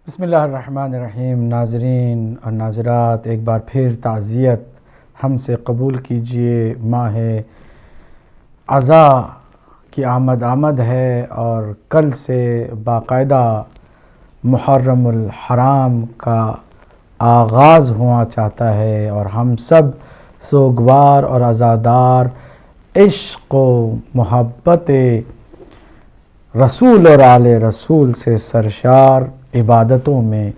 بسم اللہ الرحمن الرحیم۔ ناظرین اور ناظرات، ایک بار پھر تعزیت ہم سے قبول کیجئے۔ ماہ عزا کی آمد ہے اور کل سے باقاعدہ محرم الحرام کا آغاز ہوا چاہتا ہے، اور ہم سب سوگوار اور عزادار عشق و محبت رسول اور آل رسول سے سرشار عبادتوں میں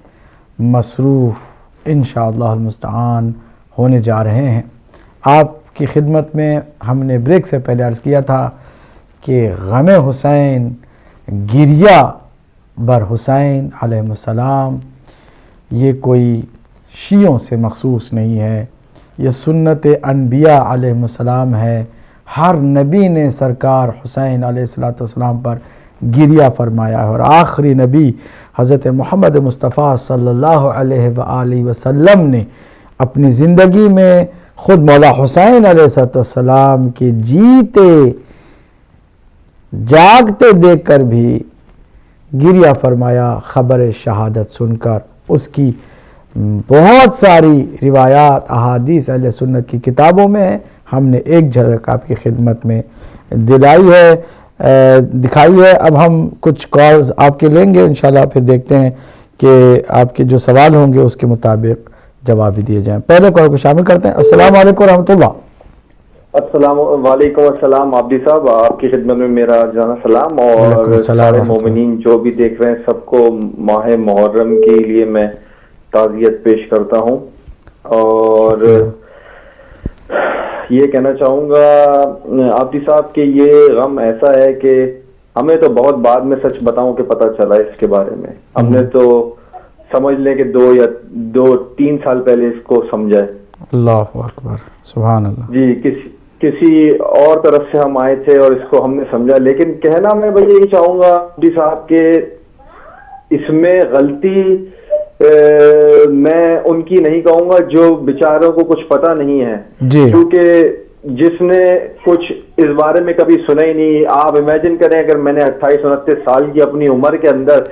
مصروف انشاءاللہ المستعان ہونے جا رہے ہیں۔ آپ کی خدمت میں ہم نے بریک سے پہلے عرض کیا تھا کہ غم حسین، گریہ بر حسین علیہ السلام، یہ کوئی شیعوں سے مخصوص نہیں ہے، یہ سنت انبیاء علیہ السلام ہے۔ ہر نبی نے سرکار حسین علیہ السلام پر گریہ فرمایا ہے، اور آخری نبی حضرت محمد مصطفیٰ صلی اللہ علیہ وآلہ وسلم نے اپنی زندگی میں خود مولا حسین علیہ السلام کے جیتے جاگتے دیکھ کر بھی گریہ فرمایا خبر شہادت سن کر۔ اس کی بہت ساری روایات احادیث اہل سنت کی کتابوں میں ہیں، ہم نے ایک جھلک آپ کی خدمت میں دکھائی ہے۔ اب ہم کچھ کالز آپ کے لیں گے انشاءاللہ، پھر دیکھتے ہیں کہ آپ کے جو سوال ہوں گے اس کے مطابق جواب بھی دیے جائیں۔ پہلے کال کو شامل کرتے ہیں۔ السلام علیکم ورحمۃ اللہ۔ وعلیکم السلام عابدی صاحب، آپ کی خدمت میں میرا جانا سلام، اور سارے مومنین جو بھی دیکھ رہے ہیں سب کو ماہ محرم کے لیے میں تعزیت پیش کرتا ہوں، اور یہ کہنا چاہوں گا عابدی صاحب کہ یہ غم ایسا ہے کہ ہمیں تو بہت بعد میں سچ بتاؤں کہ پتہ چلا اس کے بارے میں، ہم نے تو سمجھ لیں کہ 2-3 سال پہلے اس کو سمجھا ہے۔ اللہ اکبر، سبحان اللہ۔ جی، کسی اور طرف سے ہم آئے تھے اور اس کو ہم نے سمجھا، لیکن کہنا میں بھائی یہی چاہوں گا عابدی صاحب کہ اس میں غلطی میں ان کی نہیں کہوں گا جو بیچاروں کو کچھ پتہ نہیں ہے، کیونکہ جس نے کچھ اس بارے میں کبھی سنا ہی نہیں۔ آپ امیجن کریں اگر میں نے 28-29 سال کی اپنی عمر کے اندر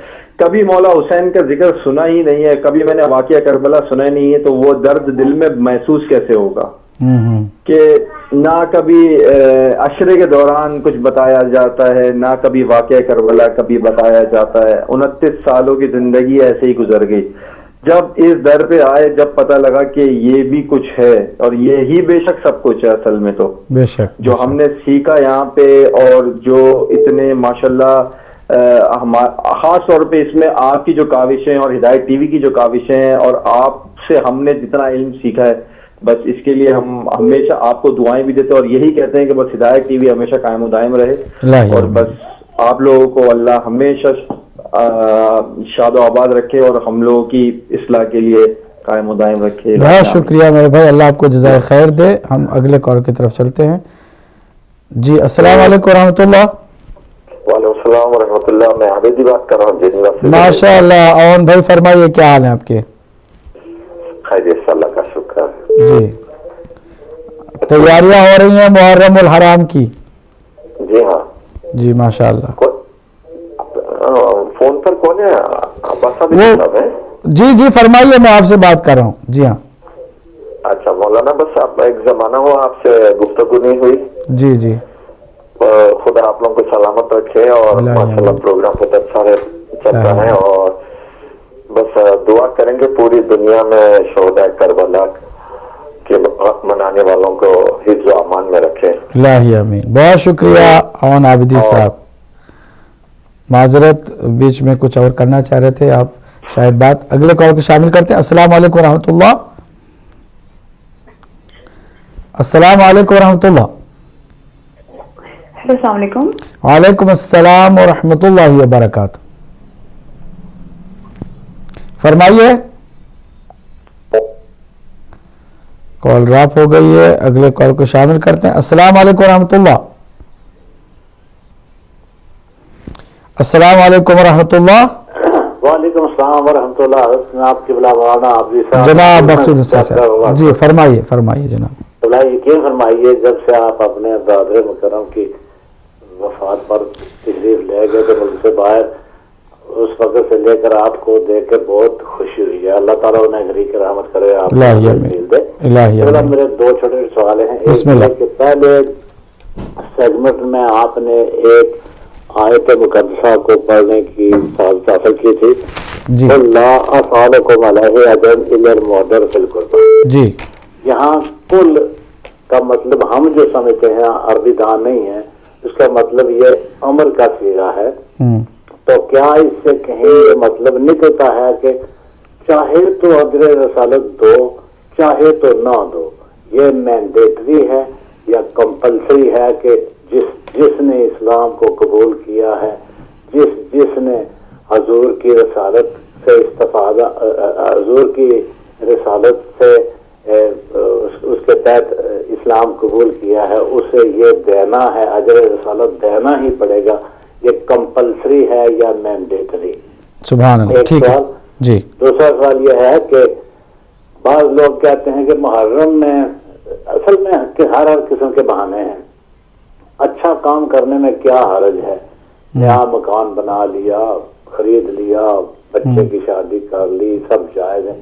کبھی مولا حسین کا ذکر سنا ہی نہیں ہے، کبھی میں نے واقعہ کربلا سنا ہی نہیں ہے، تو وہ درد دل میں محسوس کیسے ہوگا کہ نہ کبھی عشرے کے دوران کچھ بتایا جاتا ہے، نہ کبھی واقعہ کربلا کبھی بتایا جاتا ہے۔ 29 سالوں کی زندگی ایسے ہی گزر گئی۔ جب اس در پہ آئے، جب پتہ لگا کہ یہ بھی کچھ ہے، اور یہی بے شک سب کچھ ہے اصل میں، تو بے شک جو ہم نے سیکھا یہاں پہ، اور جو اتنے ماشاءاللہ خاص طور پہ اس میں آپ کی جو کاوشیں اور ہدایت ٹی وی کی جو کاوشیں ہیں، اور آپ سے ہم نے جتنا علم سیکھا ہے، بس اس کے لیے ہم ہمیشہ آپ کو دعائیں بھی دیتے ہیں، اور یہی کہتے ہیں کہ بس ہدایت ٹی وی ہمیشہ قائم و دائم رہے، اور بس آپ لوگوں کو اللہ ہمیشہ شاد و آباد رکھے، اور ہم لوگوں کی اصلاح کے لیے قائم و دائم رکھے۔ بہت شکریہ میرے بھائی، اللہ آپ کو جزائے خیر دے۔ ہم اگلے کال کی طرف چلتے ہیں۔ جی السلام علیکم ورحمۃ اللہ۔ وعلیکم السلام ورحمۃ اللہ، میں عابدی بات کر رہا ہوں۔ ماشاء اللہ، اون بھائی فرمائیے کیا حال ہے آپ کے؟ خیریت، اللہ کا شکر۔ جی، تیاریاں ہو رہی ہیں محرم الحرام کی؟ جی ہاں جی ماشاء اللہ۔ فون پر کون ہے؟ عباس صاحب ہے؟ جی فرمائیے، میں آپ سے بات کر رہا ہوں۔ جی ہاں۔ اچھا مولانا، بس اب ایک زمانہ ہوا آپ سے گفتگو نہیں ہوئی۔ جی خدا آپ لوگوں کو سلامت رکھے، اور ماشاءاللہ پروگرام بہت اچھا چل رہا ہے، اور بس دعا کریں گے پوری دنیا میں شہداء کربلا کے منانے والوں کو حفظ و امان میں رکھے۔ الہی آمین۔ بہت شکریہ اون عابدی صاحب۔ معذرت، بیچ میں کچھ اور کرنا چاہ رہے تھے آپ شاید بات۔ اگلے کال کو شامل کرتے ہیں۔ السلام علیکم ورحمۃ اللہ۔ السلام علیکم ورحمۃ اللہ۔ السلام علیکم۔ وعلیکم السلام ورحمۃ اللہ وبرکاتہ۔ فرمائیے۔ کال ڈراپ ہو گئی ہے، اگلے کال کو شامل کرتے ہیں۔ السلام علیکم ورحمۃ اللہ۔ السلام علیکم ورحمۃ اللہ۔ وعلیکم السلام ورحمۃ اللہ۔ جناب قبلہ مولانا عابدی صاحب، جناب مقصود صاحب، جی فرمائیے جناب۔ یقین فرمائیے، جب سے آپ اپنے برادر مکرم کی وفات پر تشریف لے گئے تھے ملک سے باہر، اس وقت سے لے کر آپ کو دیکھ کر بہت خوشی ہوئی ہے. اللہ تعالیٰ انہیں غریق رحمت کرے, آپ دے. میرے 2 چھوٹے سوال ہیں. ایک کہ پہلے سیگمنٹ میں آپ نے ایک آیت مقدسہ کو پڑھنے کی سعادت حاصل کی تھی, لا اسألکم علیہ اجرا الا المودع فی القربى. جی, یہاں کل کا مطلب ہم جو سمجھتے ہیں, عربی دان نہیں ہے, اس کا مطلب یہ امر کا صیغہ ہے. تو کیا اس سے کہیں یہ مطلب نکلتا ہے کہ چاہے تو اجر رسالت دو چاہے تو نہ دو, یہ مینڈیٹری ہے یا کمپلسری ہے کہ جس نے اسلام کو قبول کیا ہے, جس نے حضور کی رسالت سے استفادہ, حضور کی رسالت سے اس کے تحت اسلام قبول کیا ہے, اسے یہ دینا ہے, اجر رسالت دینا ہی پڑے گا. یہ کمپلسری ہے یا مینڈیٹری؟ سبحان اللہ. ایک سوال. جی, دوسرا سوال یہ ہے کہ بعض لوگ کہتے ہیں کہ محرم میں اصل میں ہر قسم کے بہانے ہیں. اچھا کام کرنے میں کیا حرج ہے؟ نیا مکان بنا لیا, خرید لیا, بچے کی شادی کر لی, سب جائز ہے.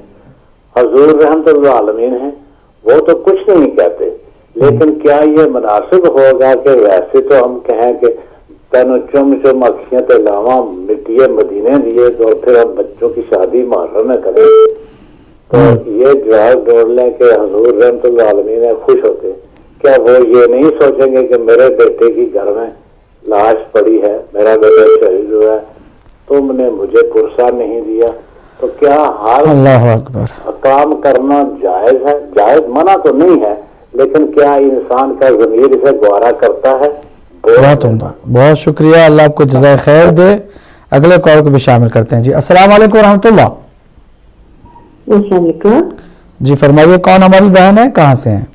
حضور رحمت اللہ عالمین ہیں, وہ تو کچھ نہیں کہتے, لیکن کیا یہ مناسب ہوگا کہ ویسے تو ہم کہیں کہ تینوں چم اکھیاں تے لاواں مٹیے مدینے دیے تو پھر ہم بچوں کی شادی محرم میں کریں, تو یہ جواب ڈوڑ لیں کہ حضور رحمت اللہ عالمین خوش ہوتے. کیا وہ یہ نہیں سوچیں گے کہ میرے بیٹے کی گھر میں لاش پڑی ہے, میرا بیٹا شہید ہوا ہے, تم نے مجھے پرسہ نہیں دیا؟ تو کیا ہر کام کرنا جائز ہے؟ جائز منع تو نہیں ہے, لیکن کیا انسان کا ضمیر اسے گوارا کرتا ہے؟ بہت عمدہ, بہت شکریہ, اللہ آپ کو جزائے خیر دے. اگلے کال کو بھی شامل کرتے ہیں. جی السلام علیکم ورحمۃ اللہ. السلام علیکم. جی فرمائیے, کون ہماری بہن ہے, کہاں سے ہیں؟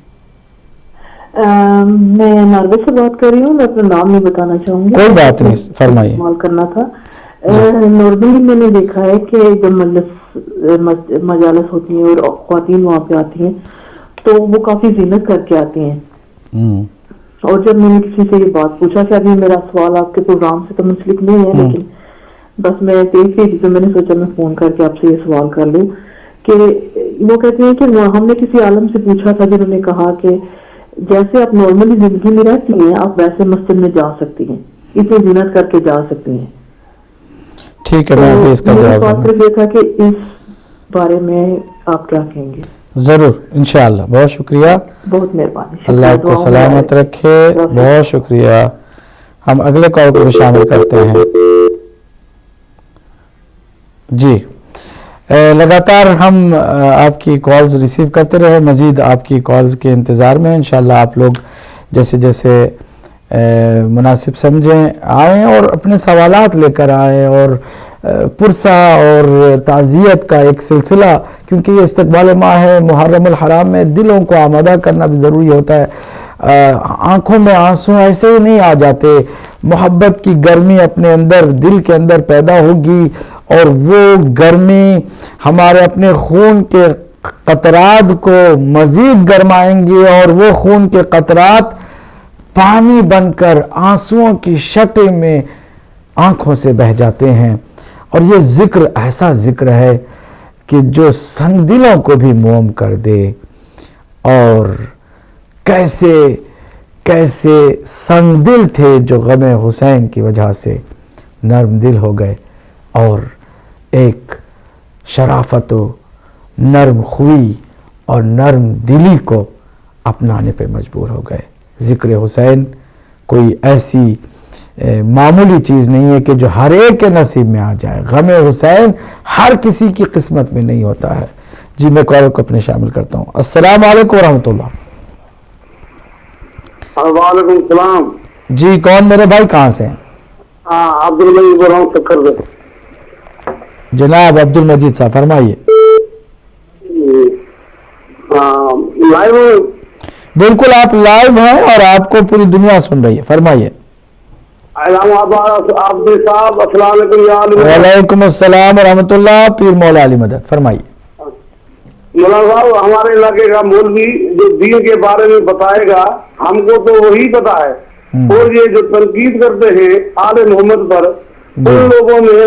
میں ناروے سے بات کر رہی ہوں, میں اپنا نام نہیں بتانا چاہوں گی. کوئی بات نہیں, فرمائیے. استعمال کرنا تھا. نارملی میں نے دیکھا ہے کہ جب مجالس ہوتی ہیں اور خواتین وہاں پہ آتی ہیں تو وہ کافی زینت کر کے آتی ہیں. اور جب میں نے کسی سے یہ بات پوچھا کہ ابھی میرا سوال آپ کے پروگرام سے تو منسلک نہیں ہے, لیکن بس میں دیکھ رہی تھی تو میں نے سوچا میں فون کر کے آپ سے یہ سوال کر لوں کہ وہ کہتے ہیں کہ ہم نے کسی عالم سے پوچھا تھا جنہوں نے کہا کہ جیسے آپ نارملی زندگی میں رہتی ہیں آپ ویسے مسجد میں جا سکتی ہیں, اتنی زینت کر کے جا سکتی ہیں. ٹھیک ہے, میں اس کا جواب صرف یہ تھا کہ اس بارے میں آپ کیا کہیں گے؟ ضرور, انشاءاللہ. بہت شکریہ, بہت مہربانی, اللہ آپ کو سلامت رکھے. بہت شکریہ. ہم اگلے کال کو بھی شامل کرتے ہیں. جی, لگاتار ہم آپ کی کالز ریسیو کرتے رہے, مزید آپ کی کالز کے انتظار میں. انشاءاللہ آپ لوگ جیسے جیسے مناسب سمجھیں آئیں اور اپنے سوالات لے کر آئیں, اور پرسہ اور تعزیت کا ایک سلسلہ, کیونکہ یہ استقبال ماہ ہے محرم الحرام میں دلوں کو آمادہ کرنا بھی ضروری ہوتا ہے. آنکھوں میں آنسو ایسے ہی نہیں آ جاتے, محبت کی گرمی اپنے اندر دل کے اندر پیدا ہوگی, اور وہ گرمی ہمارے اپنے خون کے قطرات کو مزید گرمائیں گی, اور وہ خون کے قطرات پانی بن کر آنسوؤں کی شکل میں آنکھوں سے بہہ جاتے ہیں. اور یہ ذکر ایسا ذکر ہے کہ جو سنگ دلوں کو بھی موم کر دے. اور کیسے کیسے سنگ دل تھے جو غم حسین کی وجہ سے نرم دل ہو گئے, اور ایک شرافت و نرم خوئی اور نرم دلی کو اپنانے پہ مجبور ہو گئے. ذکر حسین کوئی ایسی معمولی چیز نہیں ہے کہ جو ہر ایک کے نصیب میں آ جائے. غم حسین ہر کسی کی قسمت میں نہیں ہوتا ہے. جی میں کال کو اپنے شامل کرتا ہوں. السلام علیکم ورحمۃ اللہ. وعلیکم السلام. جی کون میرے بھائی, کہاں سے ہیں؟ عبد المجید بول رہا ہوں چکر سے. جناب عبد المجید صاحب فرمائیے. لائیو بالکل آپ لائیو ہیں اور آپ کو پوری دنیا سن رہی ہے, فرمائیے. صاحب السلام علیکم. وعلیکم السلام ورحمۃ اللہ. پیر مولا علی مدد, فرمائیے. مولانا صاحب ہمارے علاقے کا مولوی جو دین کے بارے میں بتائے گا ہم کو تو وہی پتا ہے, اور یہ جو تنقید کرتے ہیں آل محمد پر, ان لوگوں میں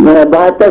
72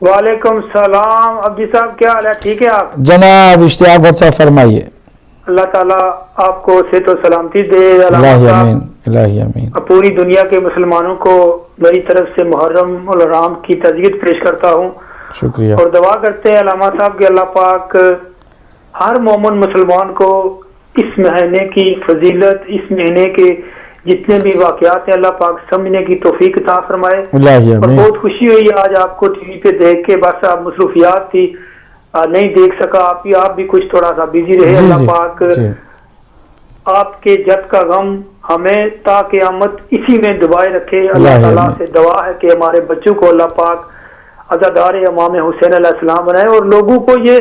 وعلیکم السلام عبدی صاحب، کیا حال ہے؟ ٹھیک ہے آپ؟ جناب اشتیاق بھٹ صاحب فرمائیے. اللہ تعالیٰ آپ کو صحت و سلامتی دے. الہی آمین، الہی آمین. پوری دنیا کے مسلمانوں کو میری طرف سے محرم الحرام کی تجدید پیش کرتا ہوں. شکریہ. اور دعا کرتے ہیں علامہ صاحب کہ اللہ پاک ہر مومن مسلمان کو اس مہینے کی فضیلت، اس مہینے کے جتنے بھی واقعات ہیں، اللہ پاک سمجھنے کی توفیق عطا فرمائے. اور بہت خوشی ہوئی آج آپ کو ٹی وی پہ دیکھ کے. بس آپ مصروفیات تھی، نہیں دیکھ سکا. آپ بھی کچھ تھوڑا سا بزی رہے. اللہ پاک آپ کے جد کا غم ہمیں تا قیامت اسی میں دبائے رکھے. اللہ تعالیٰ سے دعا ہے کہ ہمارے بچوں کو اللہ پاک عزادار امام حسین علیہ السلام بنائے، اور لوگوں کو یہ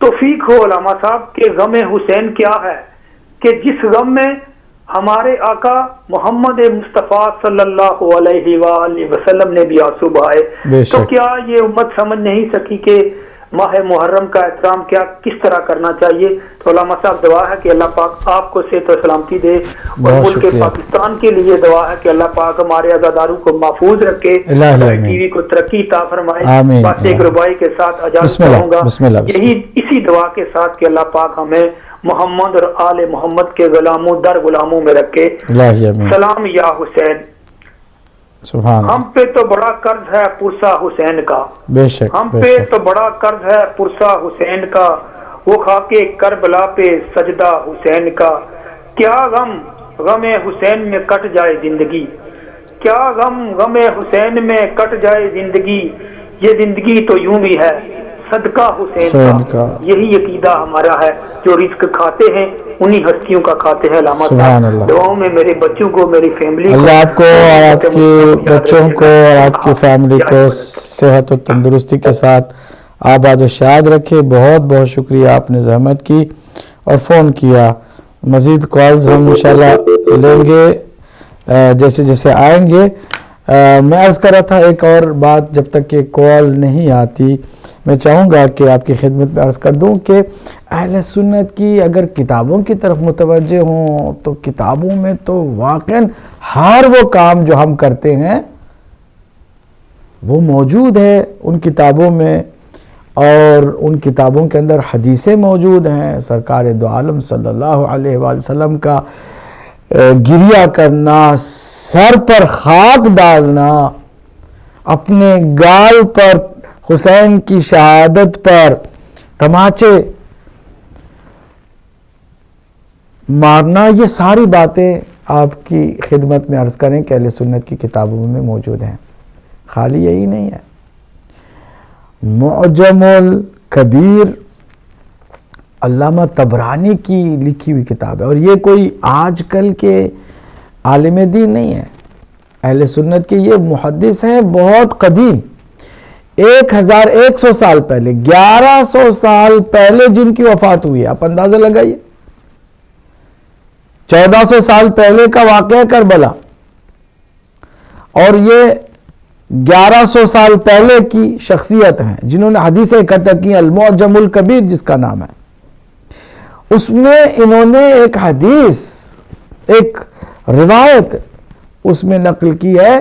توفیق ہو علامہ صاحب کہ غم حسین کیا ہے، کہ جس غم میں ہمارے آقا محمد مصطفیٰ صلی اللہ علیہ وآلہ وسلم نے بھی آنسو بہائے. تو کیا یہ امت سمجھ نہیں سکی کہ ماہ محرم کا احترام کس طرح کرنا چاہیے؟ تو علامہ صاحب دعا ہے کہ اللہ پاک آپ کو صحت و سلامتی دے، اور ملک پاکستان کے لیے دعا ہے کہ اللہ پاک ہمارے عزاداروں کو محفوظ رکھے، ٹی وی کو ترقی عطا فرمائے. بس ایک ربائی کے ساتھ اجازت چاہوں گا، یہی اسی دعا کے ساتھ کہ اللہ پاک ہمیں محمد اور آل محمد کے غلاموں در غلاموں میں رکھے. سلام یا حسین. ہم پہ تو بڑا قرض ہے پرسا حسین کا، بے شک ہم پہ تو بڑا قرض ہے پرسا حسین کا، وہ خاکے کربلا پہ سجدہ حسین کا. کیا غم حسین میں کٹ جائے زندگی، کیا غم حسین میں کٹ جائے زندگی، یہ زندگی تو یوں بھی ہے صدقہ حسین کا. یہی عقیدہ ہمارا ہے، جو رزق کھاتے ہیں انہی ہستیوں کا کھاتے ہیں. علامہ صاحب دعاؤں میں میرے بچوں کو، میری فیملی، اللہ آپ کو اور آپ کے بچوں کو اور آپ کی فیملی کو صحت و تندرستی کے ساتھ آباد و شاد رکھے. بہت بہت شکریہ، آپ نے زحمت کی اور فون کیا. مزید کالز ہم انشاءاللہ لیں گے جیسے جیسے آئیں گے. میں عرض کر رہا تھا ایک اور بات، جب تک کہ کال نہیں آتی میں چاہوں گا کہ آپ کی خدمت میں عرض کر دوں کہ اہل سنت کی اگر کتابوں کی طرف متوجہ ہوں تو کتابوں میں تو واقعاً ہر وہ کام جو ہم کرتے ہیں وہ موجود ہے ان کتابوں میں، اور ان کتابوں کے اندر حدیثیں موجود ہیں. سرکار دو عالم صلی اللہ علیہ وآلہ وسلم کا گریہ کرنا، سر پر خاک ڈالنا، اپنے گال پر حسین کی شہادت پر تماچے مارنا، یہ ساری باتیں آپ کی خدمت میں عرض کریں کہ اہل سنت کی کتابوں میں موجود ہیں. خالی یہی نہیں ہے، معجم الکبیر علامہ طبرانی کی لکھی ہوئی کتاب ہے، اور یہ کوئی آج کل کے عالم دین نہیں ہے. اہل سنت کے یہ محدث ہیں بہت قدیم، 1100 سال پہلے، 1100 سال پہلے جن کی وفات ہوئی ہے. آپ اندازہ لگائیے، 1400 سال پہلے کا واقعہ کربلا، اور یہ 1100 سال پہلے کی شخصیت ہیں جنہوں نے حدیثیں اکٹھا کی. المعجم الکبیر جس کا نام ہے، اس میں انہوں نے ایک حدیث، ایک روایت اس میں نقل کی ہے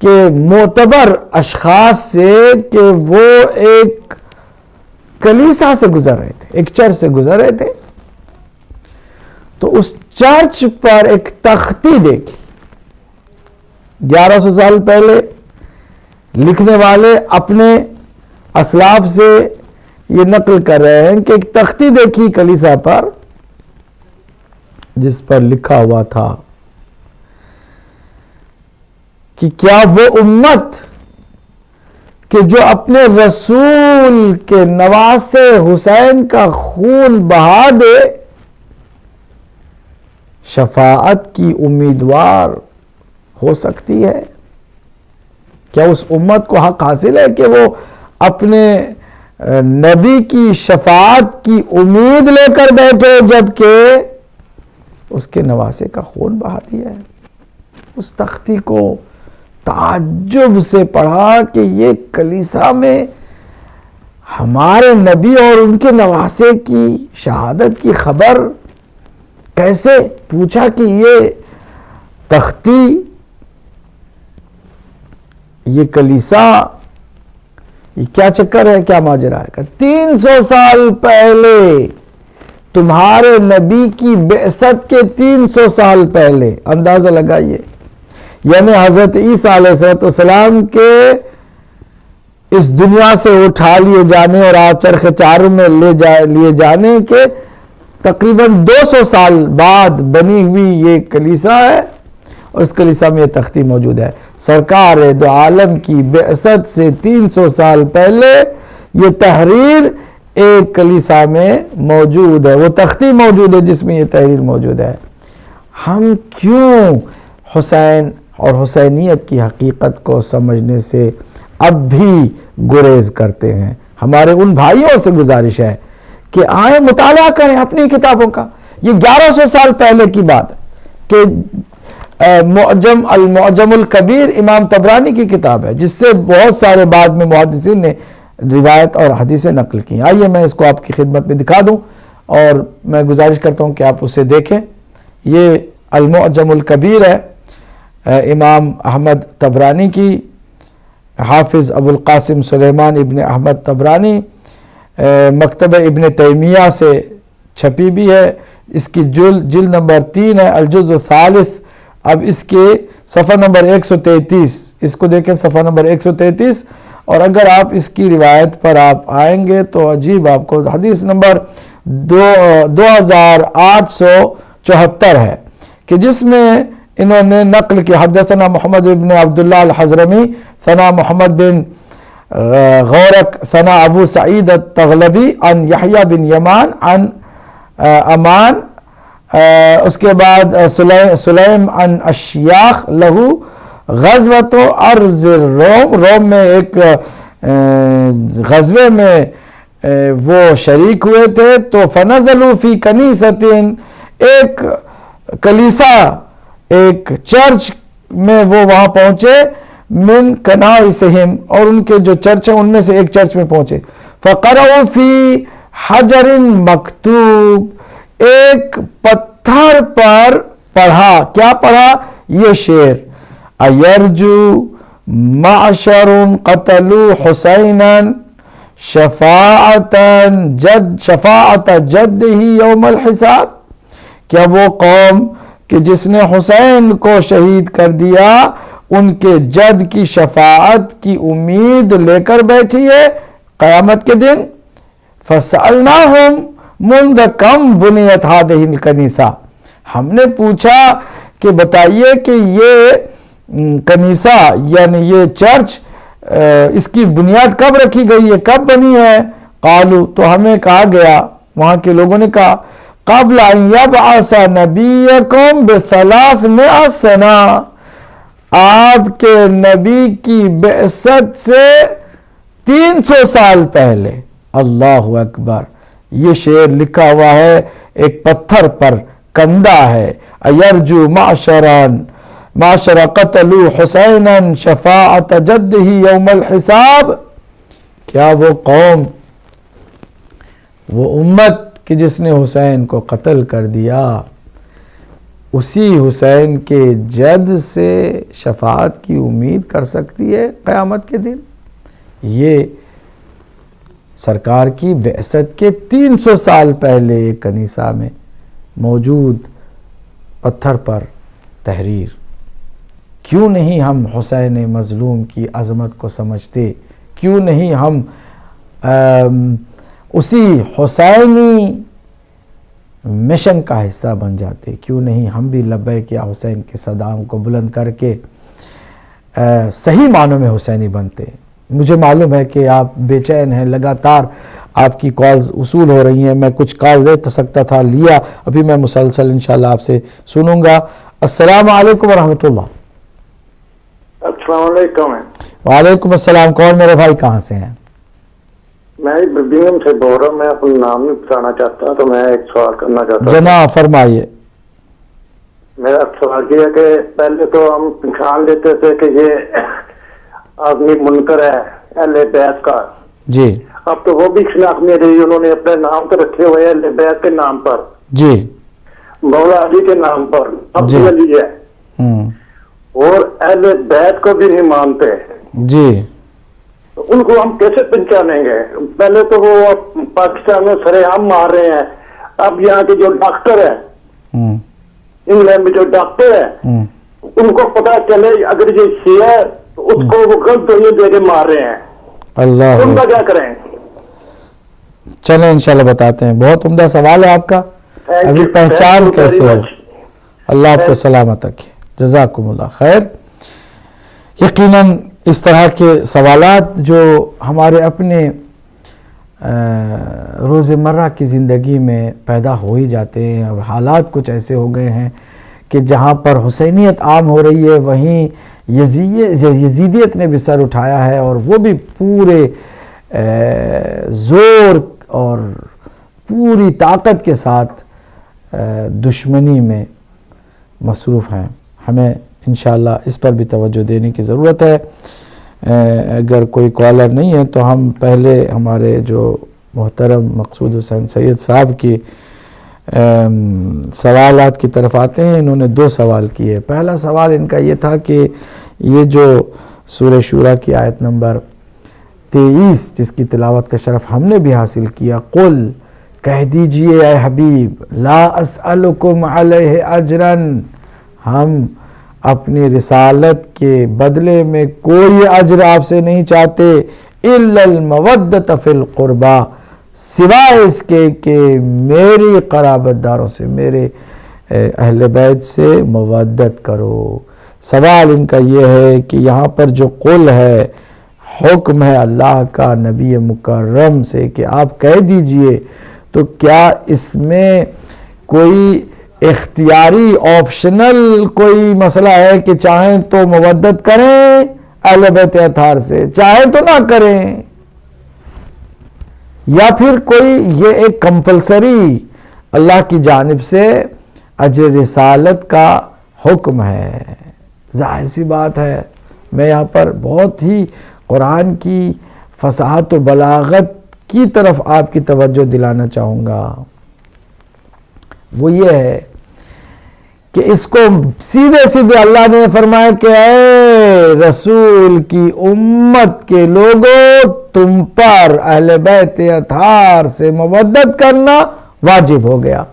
کہ معتبر اشخاص سے کہ وہ ایک کلیسا سے گزر رہے تھے، ایک چرچ سے گزر رہے تھے، تو اس چرچ پر ایک تختی دیکھی. 1100 سال پہلے لکھنے والے اپنے اسلاف سے یہ نقل کر رہے ہیں کہ ایک تختی دیکھی کلیسا پر جس پر لکھا ہوا تھا کہ کیا وہ امت کہ جو اپنے رسول کے نواسے حسین کا خون بہا دے شفاعت کی امیدوار ہو سکتی ہے؟ کیا اس امت کو حق حاصل ہے کہ وہ اپنے نبی کی شفاعت کی امید لے کر بیٹھے جبکہ اس کے نواسے کا خون بہا دیا ہے؟ اس تختی کو تعجب سے پڑھا کہ یہ کلیسا میں ہمارے نبی اور ان کے نواسے کی شہادت کی خبر کیسے؟ پوچھا کہ یہ تختی، یہ کلیسا یہ کیا چکر ہے, کیا ماجرا ہے؟ 300 سال پہلے, تمہارے نبی کی بعثت کے 300 سال پہلے, اندازہ لگائیے, یعنی حضرت عیسیٰ علیہ السلام کے اس دنیا سے اٹھا لیے جانے اور چرخ چاروں میں لیے جانے کے تقریباً 200 سال بعد بنی ہوئی یہ کلیسا ہے, اور اس کلیسا میں یہ تختی موجود ہے. سرکار دو عالم کی بعثت سے 300 سال پہلے یہ تحریر ایک کلیسا میں موجود ہے, وہ تختی موجود ہے جس میں یہ تحریر موجود ہے. ہم کیوں حسین اور حسینیت کی حقیقت کو سمجھنے سے اب بھی گریز کرتے ہیں؟ ہمارے ان بھائیوں سے گزارش ہے کہ آئیں مطالعہ کریں اپنی کتابوں کا. یہ 1100 سال پہلے کی بات ہے کہ المعجم الکبیر امام طبرانی کی کتاب ہے, جس سے بہت سارے بعد میں محدثین نے روایت اور حدیثیں نقل کی. آئیے میں اس کو آپ کی خدمت میں دکھا دوں, اور میں گزارش کرتا ہوں کہ آپ اسے دیکھیں. یہ المعجم الکبیر ہے امام احمد طبرانی کی, حافظ ابو القاسم سلیمان ابن احمد طبرانی, مکتبہ ابن تیمیہ سے چھپی بھی ہے. اس کی جلد نمبر 3 ہے, الجزء الثالث. اب اس کے صفحہ نمبر 133, اس کو دیکھیں صفحہ نمبر 133, اور اگر آپ اس کی روایت پر آپ آئیں گے تو عجیب, آپ کو حدیث نمبر 2874 ہے کہ جس میں انہوں نے نقل کی, حدثنا محمد بن عبداللہ الحضرمی ثنا محمد بن غورک ثنا ابو سعید التغلبی عن یحییٰ بن یمان عن امان, اس کے بعد سلیم عن اشیاخ لہو غزوۃ ارض الروم, روم میں ایک غزوے میں وہ شریک ہوئے تھے. تو فنزلوا فی کنیست, ایک کلیسا ایک چرچ میں وہ وہاں پہنچے, من کنائسہم, اور ان کے جو چرچ ہیں ان میں سے ایک چرچ میں پہنچے. فقرؤوا فی حجر مکتوب, ایک پتھر پر پڑھا, کیا پڑھا؟ یہ شعر, ایرجو معشر قتلوا حسینا شفاعت جدہ یوم الحساب, کیا وہ قوم کہ جس نے حسین کو شہید کر دیا ان کے جد کی شفاعت کی امید لے کر بیٹھی ہے قیامت کے دن؟ فسألناہم منذ کم بنیت ہذہ الکنیسہ, ہم نے پوچھا کہ بتائیے کہ یہ کنیسہ یعنی یہ چرچ اس کی بنیاد کب رکھی گئی ہے, کب بنی ہے؟ قالو, تو ہمیں کہا گیا, وہاں کے لوگوں نے کہا, قبل ان یبعث نبیکم ب300 سنہ, آپ کے نبی کی بعثت سے 300 سال پہلے. اللہ اکبر, یہ شعر لکھا ہوا ہے ایک پتھر پر, کندہ ہے. ایرجو معشر قتلوا حسینا شفاعت جدہ یوم الحساب, کیا وہ قوم, وہ امت کہ جس نے حسین کو قتل کر دیا, اسی حسین کے جد سے شفاعت کی امید کر سکتی ہے قیامت کے دن؟ یہ سرکار کی بعثت کے 300 سال پہلے ایک کنیسہ میں موجود پتھر پر تحریر. کیوں نہیں ہم حسین مظلوم کی عظمت کو سمجھتے؟ کیوں نہیں ہم اسی حسینی مشن کا حصہ بن جاتے؟ کیوں نہیں ہم بھی لبیک یا حسین کے صداؤں کو بلند کر کے صحیح معنوں میں حسینی بنتے؟ مجھے معلوم ہے کہ آپ بے چین ہیں, لگاتار آپ کی کالز وصول ہو رہی ہیں, میں کچھ کال دے سکتا تھا لیا, ابھی میں مسلسل انشاءاللہ آپ سے سنوں گا. السلام علیکم ورحمۃ اللہ. السلام علیکم. وعلیکم السلام. کون میرے بھائی, کہاں سے ہیں؟ میں برمنگھم سے بول رہا ہوں, میں اپنا نام نہیں بتانا چاہتا, تو میں ایک سوال کرنا چاہتا ہوں. جناب فرمائیے. میرا سوال یہ ہے کہ پہلے تو ہم پہچان لیتے تھے کہ یہ آدمی منکر ہے اہل بیت کا, جی, اب تو وہ بھی شناخت نہیں رہی, انہوں نے اپنے نام تو رکھے ہوئے اہل بیت کے نام پر, جی, مولا علی کے نام پر, اب علی ہے, اور اہل بیت کو بھی نہیں مانتے. جی, ان کو ہم کیسے پہچانیں گے؟ پہلے تو وہ پاکستان میں سرے عام مار رہے ہیں، اب یہاں کے جو ڈاکٹر ہیں، انگلینڈ میں جو ڈاکٹر ہیں، ان کو پتا چلے اگر یہ شیعہ ہے تو اس کو وہ غلط دے کے مار رہے ہیں، اللہ ان کا کیا کریں؟ چلیں انشاءاللہ بتاتے ہیں. بہت عمدہ سوال ہے آپ کا. ابھی پہچان کیسے ہو؟ اللہ آپ کو سلامت رکھے. جزاکم اللہ خیر. یقیناً اس طرح کے سوالات جو ہمارے اپنے روزمرہ کی زندگی میں پیدا ہو ہی جاتے ہیں. اب حالات کچھ ایسے ہو گئے ہیں کہ جہاں پر حسینیت عام ہو رہی ہے وہیں یزیدیت نے بھی سر اٹھایا ہے، اور وہ بھی پورے زور اور پوری طاقت کے ساتھ دشمنی میں مصروف ہیں. ہمیں انشاءاللہ اس پر بھی توجہ دینے کی ضرورت ہے. اگر کوئی کالر نہیں ہے تو ہم پہلے ہمارے جو محترم مقصود حسین سید صاحب کی سوالات کی طرف آتے ہیں. انہوں نے 2 سوال کیے. پہلا سوال ان کا یہ تھا کہ یہ جو سورہ شورى کی آیت نمبر 23 جس کی تلاوت کا شرف ہم نے بھی حاصل کیا، قل کہہ دیجئے اے حبیب لا اسألکم علیہ اجرا، ہم اپنی رسالت کے بدلے میں کوئی اجر آپ سے نہیں چاہتے، الا المودۃ فی القربى، سوائے اس کے کہ میری قرابت داروں سے، میرے اہل بیت سے مودت کرو. سوال ان کا یہ ہے کہ یہاں پر جو قل ہے، حکم ہے اللہ کا نبی مکرم سے کہ آپ کہہ دیجئے، تو کیا اس میں کوئی اختیاری آپشنل کوئی مسئلہ ہے کہ چاہیں تو مودت کریں اہل بیت اطہار سے، چاہیں تو نہ کریں، یا پھر کوئی یہ ایک کمپلسری اللہ کی جانب سے اجر رسالت کا حکم ہے؟ ظاہر سی بات ہے، میں یہاں پر بہت ہی قرآن کی فصاحت و بلاغت کی طرف آپ کی توجہ دلانا چاہوں گا. وہ یہ ہے کہ اس کو سیدھے سیدھے اللہ نے فرمایا کہ اے رسول کی امت کے لوگوں، تم پر اہل بیت اطہار سے مودت کرنا واجب ہو گیا.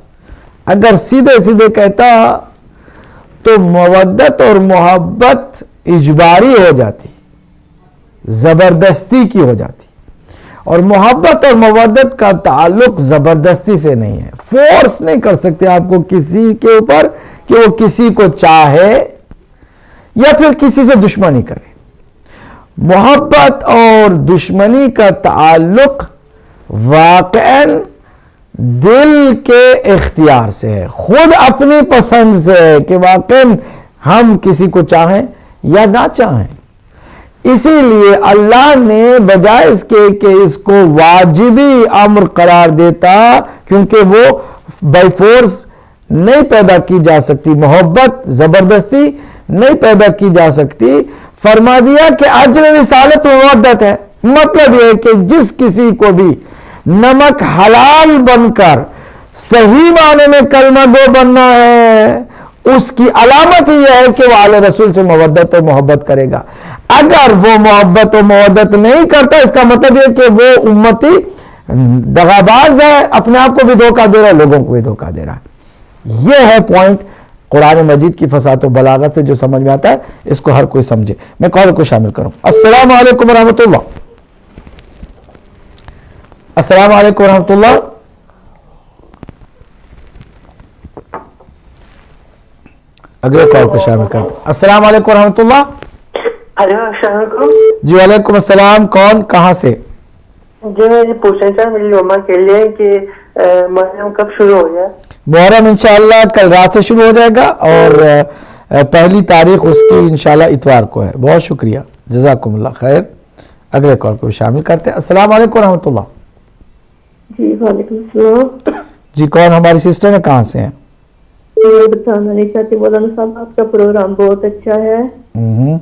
اگر سیدھے سیدھے کہتا تو مودت اور محبت اجباری ہو جاتی، زبردستی کی ہو جاتی، اور محبت اور مودت کا تعلق زبردستی سے نہیں ہے. فورس نہیں کر سکتے آپ کو کسی کے اوپر کہ وہ کسی کو چاہے یا پھر کسی سے دشمنی کرے. محبت اور دشمنی کا تعلق واقعاً دل کے اختیار سے ہے، خود اپنی پسند سے ہے کہ واقعاً ہم کسی کو چاہیں یا نہ چاہیں. اسی لیے اللہ نے بجائے اس کے کہ اس کو واجبی امر قرار دیتا، کیونکہ وہ بائی فورس نہیں پیدا کی جا سکتی، محبت زبردستی نہیں پیدا کی جا سکتی، فرما دیا کہ اجر رسالت و مودت ہے. مطلب یہ ہے کہ جس کسی کو بھی نمک حلال بن کر صحیح معنی میں کلمہ گو بننا ہے، اس کی علامت ہی یہ ہے کہ وہ آل رسول سے مودت و محبت کرے گا. اگر وہ محبت و محبت نہیں کرتا، اس کا مطلب یہ کہ وہ امتی دغاباز ہے، اپنے آپ کو بھی دھوکہ دے رہا ہے، لوگوں کو بھی دھوکہ دے رہا ہے. یہ ہے پوائنٹ قرآن مجید کی فصاحت و بلاغت سے جو سمجھ میں آتا ہے، اس کو ہر کوئی سمجھے. میں کال کو شامل کروں. السلام علیکم ورحمۃ اللہ. السلام علیکم ورحمۃ اللہ. اگلے کال کو شامل کروں. السلام علیکم ورحمۃ اللہ. السلام علیکم. جی وعلیکم السلام. کون کہاں سے؟ جی میں یہ پوچھنا چاہتا میری مما کے لیے کہ محرم کب شروع ہو جائے؟ محرم انشاءاللہ کل رات سے شروع ہو جائے گا، اور پہلی تاریخ اس کی انشاءاللہ اتوار کو ہے. بہت شکریہ، جزاکم اللہ خیر. اگلے کال کو شامل کرتے ہیں. السلام علیکم ورحمۃ اللہ. جی وعلیکم السلام. جی کون ہماری سسٹر ہے، کہاں سے ہیں؟ میں بتانا نہیں چاہتی مولانا صاحب، آپ کا پروگرام بہت اچھا ہے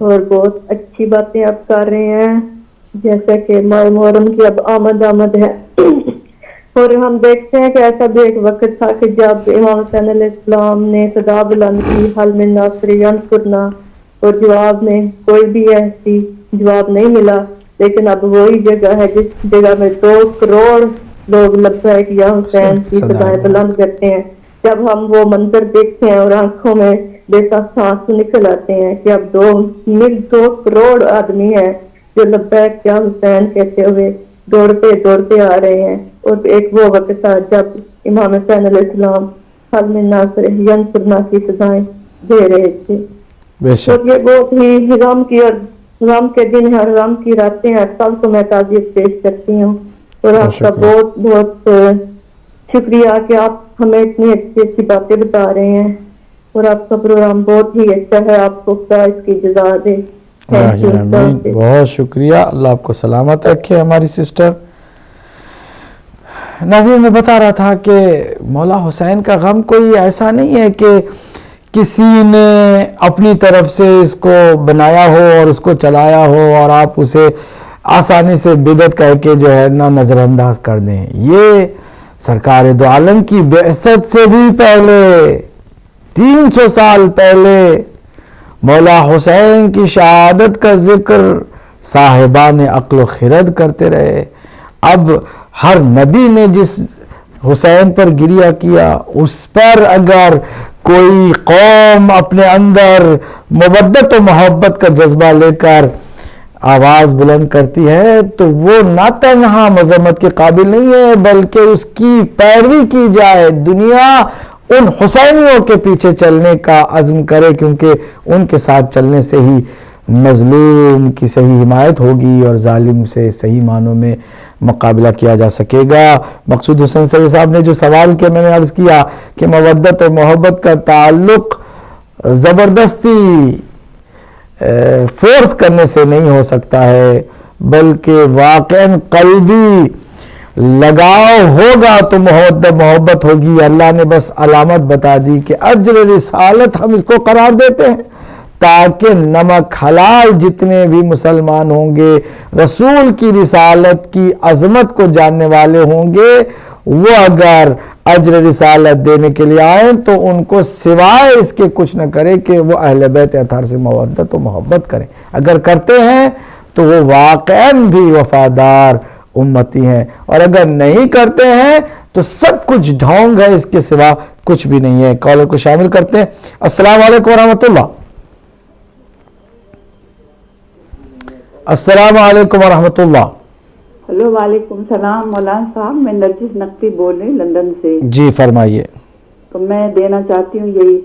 اور بہت اچھی باتیں آپ کر رہے ہیں، جیسا کہ ماہ محرم کی اب آمد ہے، اور ہم دیکھتے ہیں کہ ایسا بھی ایک وقت تھا کہ جب امام حسین علیہ السلام نے صدا بلند کی حل من ناصر ینصرنا، اور جواب میں کوئی بھی ایسی جواب نہیں ملا لیکن اب وہی جگہ ہے جس جگہ میں 2 کروڑ لوگ لبیک یا حسین کی صدائیں بلند کرتے ہیں. جب ہم وہ منظر دیکھتے ہیں اور آنکھوں میں بے سانس نکل آتے ہیں کہ اب 2 کروڑ آدمی ہیں جو لبیک یا حسین کہتے ہوئے دوڑتے آ رہے ہیں. اور ایک وہ وقت تھا جب امام حسین علیہ السلام حل من ناصر ینصرنا کی صدائیں دے رہے تھے. تو یہ بہت ہی غم کے دن ہے، غم کی راتیں ہیں. کل تو میں تعزیت پیش کرتی ہوں اور آپ کا بہت بہت شکریہ کہ آپ ہمیں اتنی اچھی باتیں بتا رہے ہیں اور آپ کا پروگرام بہت ہی اچھا ہے. آپ کو خدا اس کی جزا دے. بہت شکریہ، اللہ آپ کو سلامت رکھے ہماری سسٹر. ناظرین میں بتا رہا تھا کہ مولا حسین کا غم کوئی ایسا نہیں ہے کہ کسی نے اپنی طرف سے اس کو بنایا ہو اور اس کو چلایا ہو اور آپ اسے آسانی سے بدعت کہہ کے جو ہے نا نظر انداز کر دیں. یہ سرکار دو عالم کی بعثت سے بھی پہلے 300 سال پہلے مولا حسین کی شہادت کا ذکر صاحبان عقل و خرد کرتے رہے. اب ہر نبی نے جس حسین پر گریہ کیا اس پر اگر کوئی قوم اپنے اندر مودت و محبت کا جذبہ لے کر آواز بلند کرتی ہے تو وہ نہ تنہا مذمت کے قابل نہیں ہے بلکہ اس کی پیروی کی جائے. دنیا ان حسینیوں کے پیچھے چلنے کا عزم کرے کیونکہ ان کے ساتھ چلنے سے ہی مظلوم کی صحیح حمایت ہوگی اور ظالم سے صحیح معنوں میں مقابلہ کیا جا سکے گا. مقصود حسین سید صاحب نے جو سوال کیا میں نے عرض کیا کہ مودت اور محبت کا تعلق زبردستی فورس کرنے سے نہیں ہو سکتا ہے بلکہ واقعاً قلبی لگاؤ ہوگا تو محبت ہوگی. اللہ نے بس علامت بتا دی کہ اجر رسالت ہم اس کو قرار دیتے ہیں تاکہ نمک حلال جتنے بھی مسلمان ہوں گے رسول کی رسالت کی عظمت کو جاننے والے ہوں گے وہ اگر اجر رسالت دینے کے لیے آئیں تو ان کو سوائے اس کے کچھ نہ کرے کہ وہ اہل بیت اطہار سے مودت و محبت کریں. اگر کرتے ہیں تو وہ واقعاً بھی وفادار امتی ہیں اور اگر نہیں کرتے ہیں تو سب کچھ ڈھونگ ہے، اس کے سوا کچھ بھی نہیں ہے. کالر کو شامل کرتے ہیں. السلام علیکم ورحمۃ اللہ. السلام علیکم ورحمۃ اللہ. ہلو وعلیکم السلام مولانا صاحب، میں نرجس نقوی بول رہی ہوں لندن سے. جی فرمائیے. تو میں دینا چاہتی ہوں یہی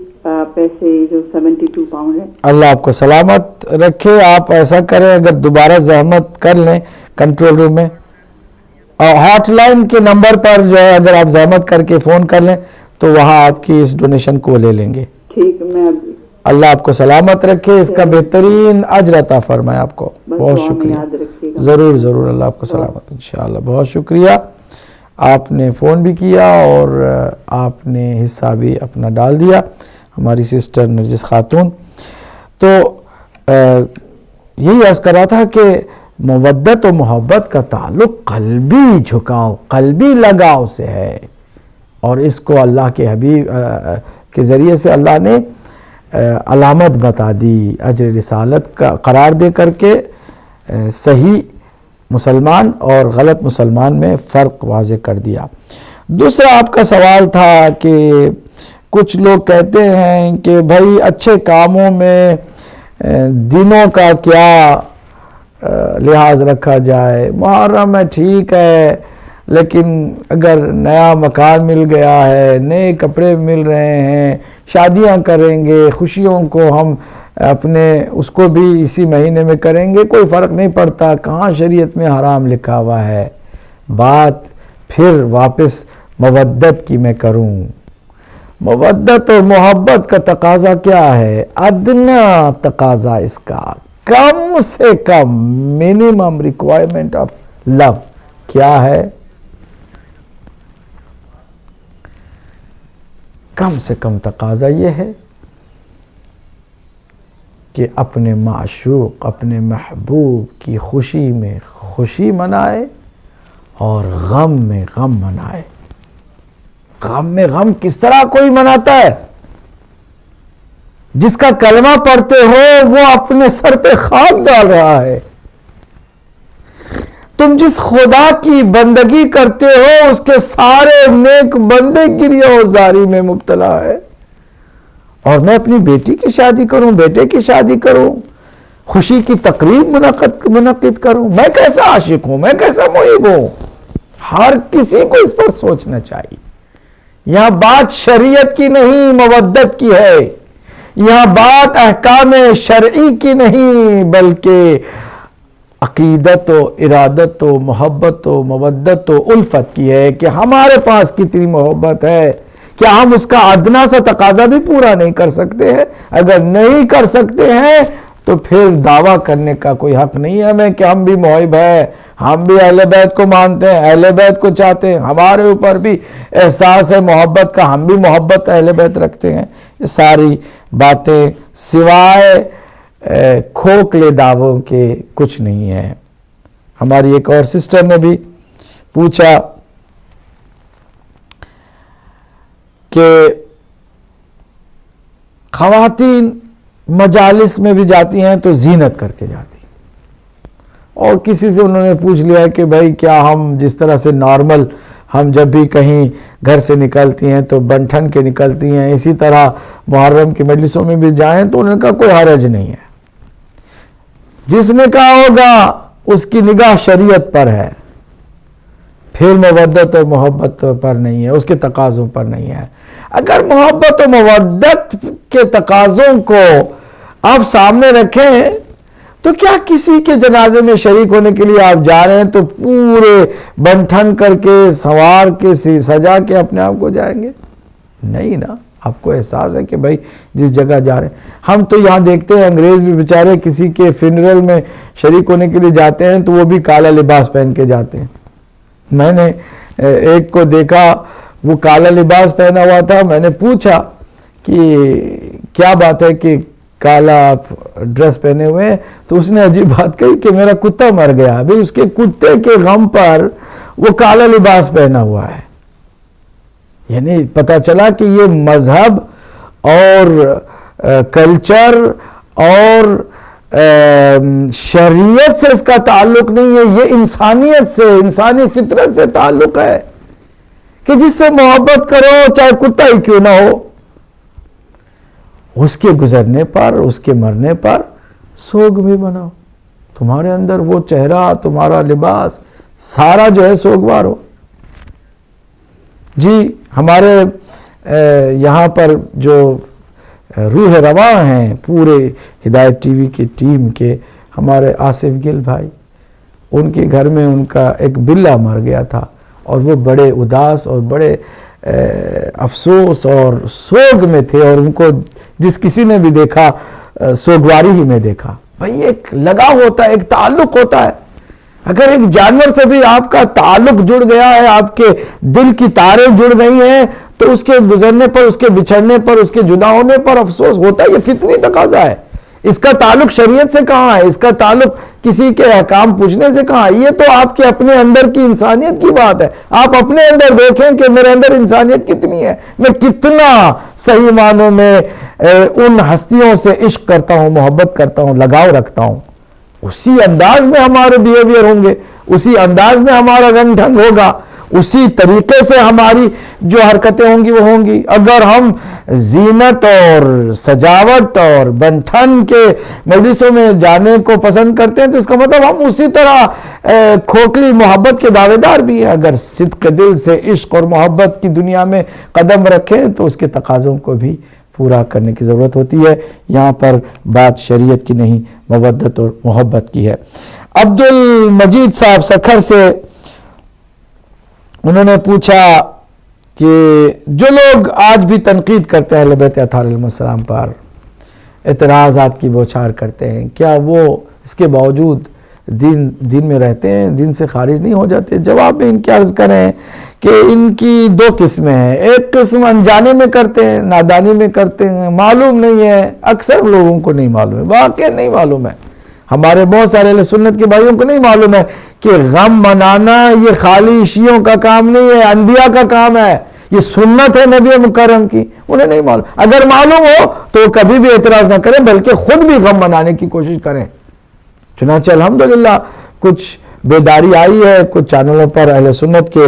پیسے جو 72 پاؤنڈ ہے. اللہ آپ کو سلامت رکھے. آپ ایسا کریں اگر دوبارہ زحمت کر لیں کنٹرول روم میں اور ہاٹ لائن کے نمبر پر جو ہے اگر آپ زحمت کر کے فون کر لیں تو وہاں آپ کی اس ڈونیشن کو لے لیں گے. ٹھیک ہے. میں اللہ آپ کو سلامت رکھے، اس کا بہترین اجر عطا فرمائے آپ کو. بہت شکریہ. ضرور ضرور، اللہ آپ کو سلامت انشاءاللہ. بہت شکریہ. آپ نے فون بھی کیا اور آپ نے حصہ بھی اپنا ڈال دیا ہماری سسٹر نرجس خاتون. تو یہی عرض کر رہا تھا کہ مودت و محبت کا تعلق قلبی جھکاؤ، قلبی لگاؤ سے ہے اور اس کو اللہ کے حبیب کے ذریعے سے اللہ نے علامت بتا دی، اجر رسالت کا قرار دے کر کے صحیح مسلمان اور غلط مسلمان میں فرق واضح کر دیا. دوسرا آپ کا سوال تھا کہ کچھ لوگ کہتے ہیں کہ بھائی اچھے کاموں میں دنوں کا کیا لحاظ رکھا جائے. محرم ہے ٹھیک ہے لیکن اگر نیا مکان مل گیا ہے، نئے کپڑے مل رہے ہیں، شادیاں کریں گے، خوشیوں کو ہم اپنے اس کو بھی اسی مہینے میں کریں گے، کوئی فرق نہیں پڑتا. کہاں شریعت میں حرام لکھا ہوا ہے. بات پھر واپس مودت کی میں کروں. مودت اور محبت کا تقاضا کیا ہے؟ ادنا تقاضا اس کا، کم سے کم منیمم ریکوائرمنٹ آف لو کیا ہے؟ کم سے کم تقاضا یہ ہے کہ اپنے معشوق، اپنے محبوب کی خوشی میں خوشی منائے اور غم میں غم منائے. غم میں غم کس طرح کوئی مناتا ہے؟ جس کا کلمہ پڑھتے ہو وہ اپنے سر پہ خاک ڈال رہا ہے. تم جس خدا کی بندگی کرتے ہو اس کے سارے نیک بندے گریہ و زاری میں مبتلا ہے. اور میں اپنی بیٹی کی شادی کروں, بیٹے کی شادی کروں, خوشی کی تقریب منعقد کروں, میں کیسا عاشق ہوں, میں کیسا محب ہوں. ہر کسی کو اس پر سوچنا چاہیے. یہاں بات شریعت کی نہیں, مودت کی ہے. یہاں بات احکام شرعی کی نہیں, بلکہ عقیدت و ارادت و محبت و مودت و الفت کی ہے کہ ہمارے پاس کتنی محبت ہے. کیا ہم اس کا ادنا سا تقاضا بھی پورا نہیں کر سکتے ہیں؟ اگر نہیں کر سکتے ہیں تو پھر دعویٰ کرنے کا کوئی حق نہیں ہے ہمیں کہ ہم بھی محب ہیں, ہم بھی اہل بیت کو مانتے ہیں, اہل بیت کو چاہتے ہیں, ہمارے اوپر بھی احساس ہے محبت کا, ہم بھی محبت اہل بیت رکھتے ہیں. یہ ساری باتیں سوائے کھوکھلے دعووں کے کچھ نہیں ہے. ہماری ایک اور سسٹر نے بھی پوچھا کہ خواتین مجالس میں بھی جاتی ہیں تو زینت کر کے جاتی ہیں, اور کسی سے انہوں نے پوچھ لیا کہ بھائی کیا ہم جس طرح سے نارمل ہم جب بھی کہیں گھر سے نکلتی ہیں تو بن ٹھن کے نکلتی ہیں, اسی طرح محرم کی مجلسوں میں بھی جائیں؟ تو انہوں نے کہا کوئی حرج نہیں ہے. جس نے کہا ہوگا اس کی نگاہ شریعت پر ہے, پھر مودت اور محبت پر نہیں ہے, اس کے تقاضوں پر نہیں ہے. اگر محبت و مودت کے تقاضوں کو آپ سامنے رکھیں تو کیا کسی کے جنازے میں شریک ہونے کے لیے آپ جا رہے ہیں تو پورے بن ٹھن کر کے سنوار کے سجا کے اپنے آپ کو جائیں گے؟ نہیں نا. آپ کو احساس ہے کہ بھائی جس جگہ جا رہے ہیں. ہم تو یہاں دیکھتے ہیں انگریز بھی بیچارے کسی کے فنرل میں شریک ہونے کے لیے جاتے ہیں تو وہ بھی کالا لباس پہن کے جاتے ہیں. میں نے ایک کو دیکھا وہ کالا لباس پہنا ہوا تھا. میں نے پوچھا کہ کیا بات ہے کہ کالا ڈریس پہنے ہوئے ہیں؟ تو اس نے عجیب بات کہی کہ میرا کتا مر گیا. ابھی اس کے کتے کے غم پر وہ کالا لباس پہنا ہوا ہے. یعنی پتہ چلا کہ یہ مذہب اور کلچر اور شریعت سے اس کا تعلق نہیں ہے, یہ انسانیت سے, انسانی فطرت سے تعلق ہے کہ جس سے محبت کرو چاہے کتا ہی کیوں نہ ہو. اس کے گزرنے پر, اس کے مرنے پر سوگ بھی مناؤ. تمہارے اندر وہ چہرہ, تمہارا لباس سارا جو ہے سوگوار ہو. جی ہمارے یہاں پر جو روح رواں ہیں پورے ہدایت ٹی وی کی ٹیم کے, ہمارے آصف گل بھائی, ان کے گھر میں ان کا ایک بلہ مر گیا تھا اور وہ بڑے اداس اور بڑے افسوس اور سوگ میں تھے, اور ان کو جس کسی نے بھی دیکھا سوگواری ہی میں دیکھا. بھائی ایک لگاؤ ہوتا ہے, ایک تعلق ہوتا ہے. اگر ایک جانور سے بھی آپ کا تعلق جڑ گیا ہے, آپ کے دل کی تاریں جڑ گئی ہیں, تو اس کے گزرنے پر, اس کے بچھڑنے پر, اس کے جدا ہونے پر افسوس ہوتا ہے. یہ فطری تقاضا ہے. اس کا تعلق شریعت سے کہاں ہے؟ اس کا تعلق کسی کے احکام پوچھنے سے کہاں ہے؟ یہ تو آپ کے اپنے اندر کی انسانیت کی بات ہے. آپ اپنے اندر دیکھیں کہ میرے اندر انسانیت کتنی ہے, میں کتنا صحیح معنوں میں ان ہستیوں سے عشق کرتا ہوں, محبت کرتا ہوں, لگاؤ رکھتا ہوں. اسی انداز میں ہمارے بیہیویئر ہوں گے, اسی انداز میں ہمارا رنگ ڈھنگ ہوگا, اسی طریقے سے ہماری جو حرکتیں ہوں گی وہ ہوں گی. اگر ہم زینت اور سجاوٹ اور بن ٹھن کے مجلسوں میں جانے کو پسند کرتے ہیں تو اس کا مطلب ہم اسی طرح کھوکھلی محبت کے دعوے دار بھی ہیں. اگر صدق دل سے عشق اور محبت کی دنیا میں قدم رکھیں تو اس کے تقاضوں کو بھی پورا کرنے کی ضرورت ہوتی ہے. یہاں پر بات شریعت کی نہیں, مودت اور محبت کی ہے. عبد المجید صاحب سکھر سے انہوں نے پوچھا کہ جو لوگ آج بھی تنقید کرتے ہیں اہل بیت اطہار علیہ السلام پر, اعتراضات کی بوچھار کرتے ہیں, کیا وہ اس کے باوجود دین میں رہتے ہیں, دین سے خارج نہیں ہو جاتے؟ جواب میں ان کی عرض کریں کہ ان کی دو قسمیں ہیں. ایک قسم انجانے میں کرتے ہیں, نادانی میں کرتے ہیں, معلوم نہیں ہے. اکثر لوگوں کو نہیں معلوم ہے, واقعی نہیں معلوم ہے. ہمارے بہت سارے اہل سنت کے بھائیوں کو نہیں معلوم ہے کہ غم منانا یہ خالی شیعوں کا کام نہیں ہے, انبیاء کا کام ہے, یہ سنت ہے نبی مکرم کی. انہیں نہیں معلوم. اگر معلوم ہو تو وہ کبھی بھی اعتراض نہ کریں, بلکہ خود بھی غم منانے کی کوشش کریں. چنانچہ الحمدللہ کچھ بیداری آئی ہے کچھ چینلوں پر اہل سنت کے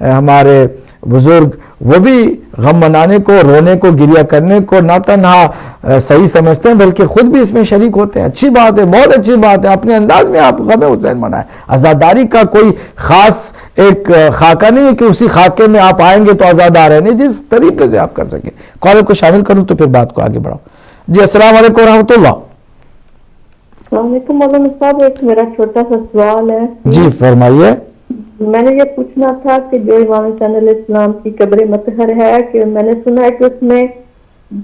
ہمارے بزرگ وہ بھی غم منانے کو، رونے کو، گریہ کرنے کو نہ تنہا صحیح سمجھتے ہیں بلکہ خود بھی اس میں شریک ہوتے ہیں. اچھی بات ہے، بہت اچھی بات ہے. اپنے انداز میں آپ غم حسین منائیں. عزاداری کا کوئی خاص ایک خاکہ نہیں ہے کہ اسی خاکے میں آپ آئیں گے تو عزادار ہیں، نہیں، جس طریقے سے آپ کر سکیں. کالر کو شامل کروں تو پھر بات کو آگے بڑھاؤں. جی السلام علیکم ورحمۃ اللہ. السلام علیکم مولانا صاحب، ایک میرا چھوٹا سا سوال ہے. جی فرمائیے. میں نے یہ پوچھنا تھا کہ جو امام حسین علیہ السلام کی قبر مطہر ہے کہ میں نے سنا ہے کہ اس میں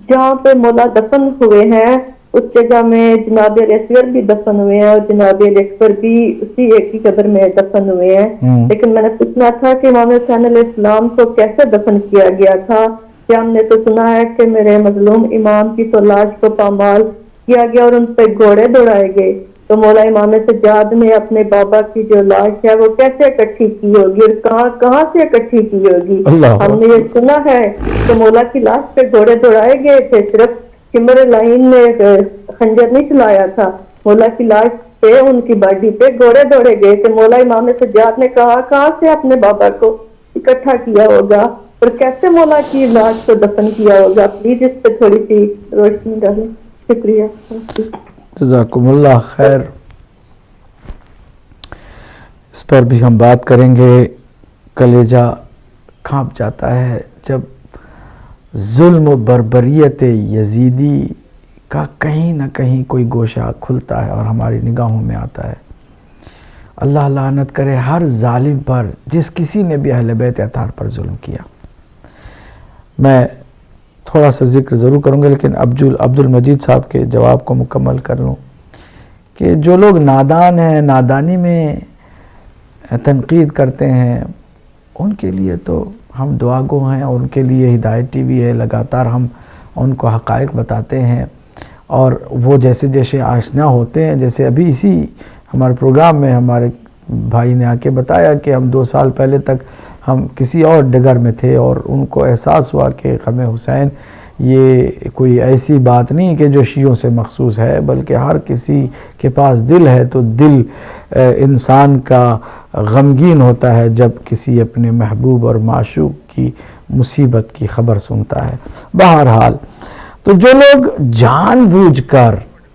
جہاں پہ مولا دفن ہوئے ہیں اس جگہ میں جناب علی اصغر بھی دفن ہوئے ہیں اور جناب علی اکبر بھی اسی ایک ہی قبر میں دفن ہوئے ہیں. لیکن میں نے پوچھنا تھا کہ امام حسین علیہ السلام کو کیسے دفن کیا گیا تھا؟ کہ ہم نے تو سنا ہے کہ میرے مظلوم امام کی تو لاش کو پامال کیا گیا اور ان پہ گھوڑے دوڑائے گئے، تو مولا امام سجاد نے اپنے بابا کی جو لاش ہے وہ کیسے اکٹھی کی ہوگی اور کہاں سے اکٹھی کی ہوگی؟ ہم نے یہ سنا ہے کہ مولا کی لاش پہ گھوڑے دوڑائے گئے تھے، صرف کمر لائن نے خنجر نہیں چلایا تھا، مولا کی لاش پہ ان کی باڈی پہ گھوڑے دوڑے گئے تھے. مولا امام سجاد نے کہاں سے اپنے بابا کو اکٹھا کیا ہوگا اور کیسے مولا کی لاش کو دفن کیا ہوگا؟ پلیز اس پہ تھوڑی سی روشنی ڈالیں. شکریہ. جزاکم اللہ خیر. اس پر بھی ہم بات کریں گے. کلیجہ کانپ جاتا ہے جب ظلم و بربریت یزیدی کا کہیں نہ کہیں کوئی گوشہ کھلتا ہے اور ہماری نگاہوں میں آتا ہے. اللہ لعنت کرے ہر ظالم پر جس کسی نے بھی اہل بیت اطہار پر ظلم کیا. میں تھوڑا سا ذکر ضرور کروں گا لیکن عبد المجید صاحب کے جواب کو مکمل کر لوں کہ جو لوگ نادان ہیں، نادانی میں تنقید کرتے ہیں، ان کے لیے تو ہم دعا گو ہیں اور ان کے لیے ہدایت ٹی وی ہے. لگاتار ہم ان کو حقائق بتاتے ہیں اور وہ جیسے جیسے آشنا ہوتے ہیں، جیسے ابھی اسی ہمارے پروگرام میں ہمارے بھائی نے آ کے بتایا کہ ہم 2 سال پہلے تک ہم کسی اور ڈگر میں تھے اور ان کو احساس ہوا کہ غم حسین یہ کوئی ایسی بات نہیں کہ جو شیعوں سے مخصوص ہے بلکہ ہر کسی کے پاس دل ہے، تو دل انسان کا غمگین ہوتا ہے جب کسی اپنے محبوب اور معشوق کی مصیبت کی خبر سنتا ہے. بہرحال تو جو لوگ جان بوجھ کر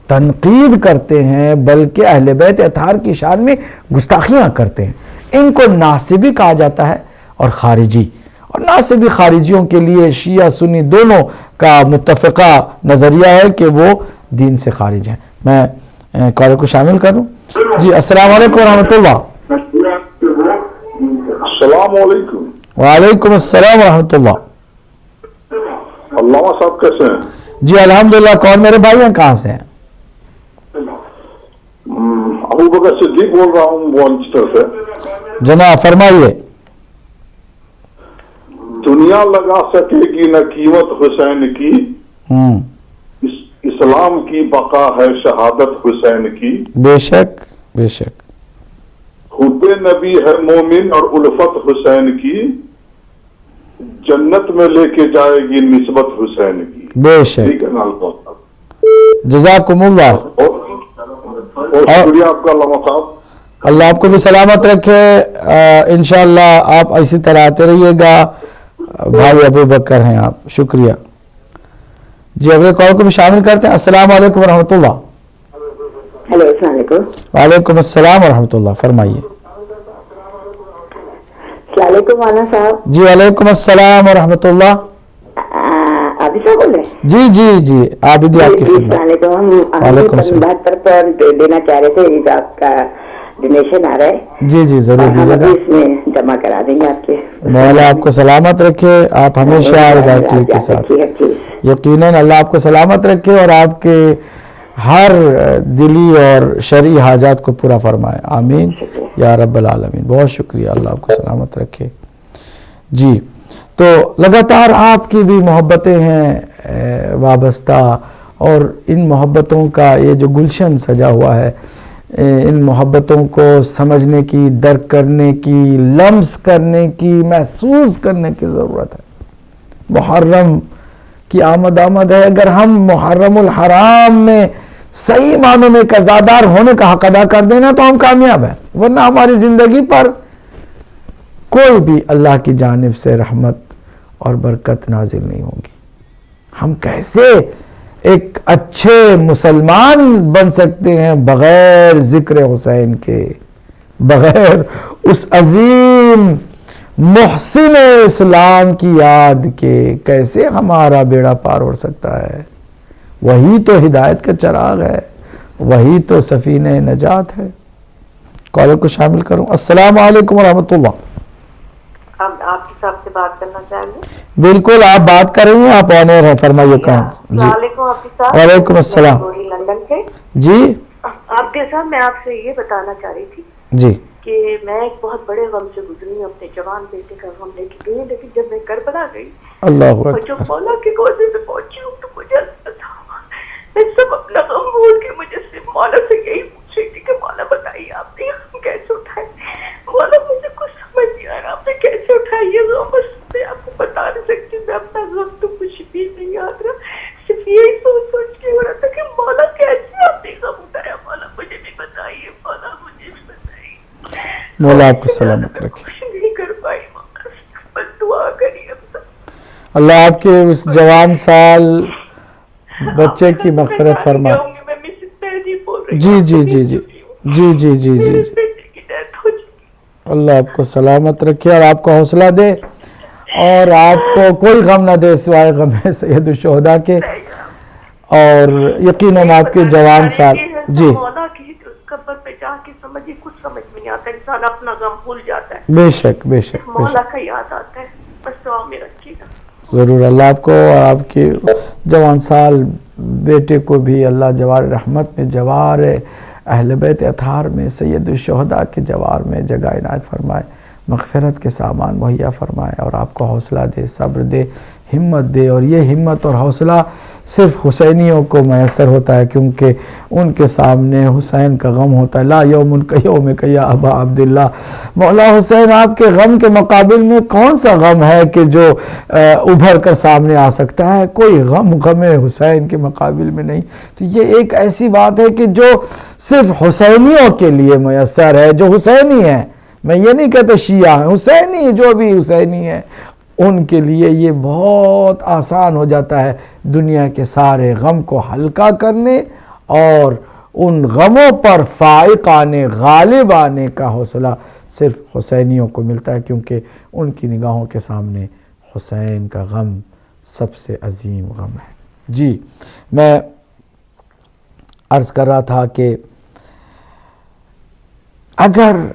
تنقید کرتے ہیں بلکہ اہل بیت اطہار کی شان میں گستاخیاں کرتے ہیں، ان کو ناصبی کہا جاتا ہے اور خارجی. اور ناصبی خارجیوں کے لیے شیعہ سنی دونوں کا متفقہ نظریہ ہے کہ وہ دین سے خارج ہیں. میں کالر کو شامل کروں. جی السلام علیکم ورحمۃ اللہ. السلام علیکم. وعلیکم السلام ورحمۃ اللہ. علامہ صاحب کیسے ہیں؟ جی الحمدللہ. کون میرے بھائی ہیں؟ کہاں سے ہیں؟ ابو بکر صدیق بول رہا ہوں وانچسٹر سے. جناب فرمائیے. دنیا لگا سکے گی نہ قیمت حسین کی، اسلام کی بقا ہے شہادت حسین کی. بے شک بے شک. خود نبی ہے مومن اور الفت حسین کی، جنت میں لے کے جائے گی نسبت حسین کی. بے شک. جزاکم اللہ. شکریہ آپ کا علامہ صاحب. اللہ آپ کو بھی سلامت رکھے. انشاءاللہ آپ اسی طرح آتے رہیے گا. بھائی ابو بکر ہیں آپ. شکریہ. جی اگلے کال کو بھی شامل کرتے ہیں. السلام علیکم ورحمۃ اللہ. ہیلو السلام علیکم. وعلیکم السلام ورحمۃ اللہ. فرمائیے. السلام علیکم مولانا صاحب. جی وعلیکم السلام ورحمۃ اللہ. عابد صاحب بول رہے ہیں؟ جی جی جی عابدی آپ کی خدمت. وعلیکم السلام. بات پر دینا چاہ رہے تھے، آپ کا ڈونیشن آ رہا ہے. جی جی ضرور دیجیے گا. اس میں جمع کرا دیں گے آپ کے. مولا آپ کو سلامت رکھے. آپ ہمیشہ ہدایت ٹی وی کے ساتھ. یقیناً اللہ آپ کو سلامت رکھے اور آپ کے ہر دلی اور شرعی حاجات کو پورا فرمائے. آمین یا رب العالمین. بہت شکریہ. اللہ آپ کو سلامت رکھے. جی تو لگاتار آپ کی بھی محبتیں ہیں وابستہ اور ان محبتوں کا یہ جو گلشن سجا ہوا ہے، ان محبتوں کو سمجھنے کی، درک کرنے کی، لمس کرنے کی، محسوس کرنے کی ضرورت ہے. محرم کی آمد ہے. اگر ہم محرم الحرام میں صحیح معنوں میں قضادار ہونے کا حق ادا کر دینا تو ہم کامیاب ہیں، ورنہ ہماری زندگی پر کوئی بھی اللہ کی جانب سے رحمت اور برکت نازل نہیں ہوگی۔ ہم کیسے ایک اچھے مسلمان بن سکتے ہیں بغیر ذکر حسین کے، بغیر اس عظیم محسن اسلام کی یاد کے؟ کیسے ہمارا بیڑا پار ہو سکتا ہے؟ وہی تو ہدایت کا چراغ ہے، وہی تو سفینہ نجات ہے۔ کالر کو شامل کروں۔ السلام علیکم ورحمۃ اللہ۔ آپ کے صاحب سے بات کرنا چاہیں گے؟ بالکل، آپ بات کر رہی ہیں، آپ آنر ہیں، فرمائیے کہاں۔ السلام علیکم آپ کے صاحب۔ وعلیکم السلام۔ لندن سے جی آپ کے صاحب، میں آپ سے یہ بتانا چاہ رہی تھی جی کہ میں ایک بہت بڑے غم سے گزری ہوں، اپنے جوان بیٹے کا غم لے کے گئی، لیکن جب میں کربلا گئی اللہ اور جب مولا کے کوزے میں پہنچی ہوں تو مجھے میں سب اپنا غم بھول کے مجھے صرف مولا سے یہی پوچھ رہی تھی کہ مولا بتائیے آپ نے غم کیسے اٹھائے؟ مولا مجھے کچھ سمجھ نہیں آ رہا آپ نے کیسے اٹھائی یہ غم، بس میں آپ کو بتا نہیں سکتی، میں اپنا غم تو کچھ بھی نہیں یاد رہا، صرف یہی سوچ کے ہو رہا تھا کہ مولا کیسے آپ نے غم اٹھایا، مولا مجھے بھی بتائیے، مولا مجھے بھی بتائیے۔ مولا آپ کو سلامت رکھے، کچھ نہیں کر پائی مولا، بس دعا کریے اللہ آپ کے اس جوان سال بچے کی مغفرت فرمائے۔ جی جی جی جی جی جی جی جی اللہ آپ کو سلامت رکھے اور آپ کو حوصلہ دے اور آپ کو کوئی غم نہ دے سوائے غم سید الشہداء کے، اور یقیناً آپ کے جوان سال جی قبر پہ جا کے سمجھے کچھ سمجھ نہیں آتا، انسان اپنا غم بھول جاتا ہے، بے شک بے شک مولا کا یاد آتا ہے، بس دعا میں رکھیے گا ضرور۔ اللہ آپ کو اور آپ کے جوان سال بیٹے کو بھی اللہ جوار رحمت میں، جوار اہل بیت اطہار میں، سید الشہداء کے جوار میں جگہ عنایت فرمائے، مغفرت کے سامان مہیا فرمائے اور آپ کو حوصلہ دے، صبر دے، ہمت دے۔ اور یہ ہمت اور حوصلہ صرف حسینیوں کو میسر ہوتا ہے، کیونکہ ان کے سامنے حسین کا غم ہوتا ہے۔ لا یوم کیومک یا ابا عبداللہ، مولا حسین آپ کے غم کے مقابل میں کون سا غم ہے کہ جو ابھر کر سامنے آ سکتا ہے؟ کوئی غم حسین کے مقابل میں نہیں۔ تو یہ ایک ایسی بات ہے کہ جو صرف حسینیوں کے لیے میسر ہے، جو حسینی ہیں، میں یہ نہیں کہتا شیعہ ہیں، حسینی جو بھی حسینی ہیں ان کے لیے یہ بہت آسان ہو جاتا ہے دنیا کے سارے غم کو ہلکا کرنے اور ان غموں پر فائق آنے، غالب آنے کا حوصلہ صرف حسینیوں کو ملتا ہے، کیونکہ ان کی نگاہوں کے سامنے حسین کا غم سب سے عظیم غم ہے۔ جی میں عرض کر رہا تھا کہ اگر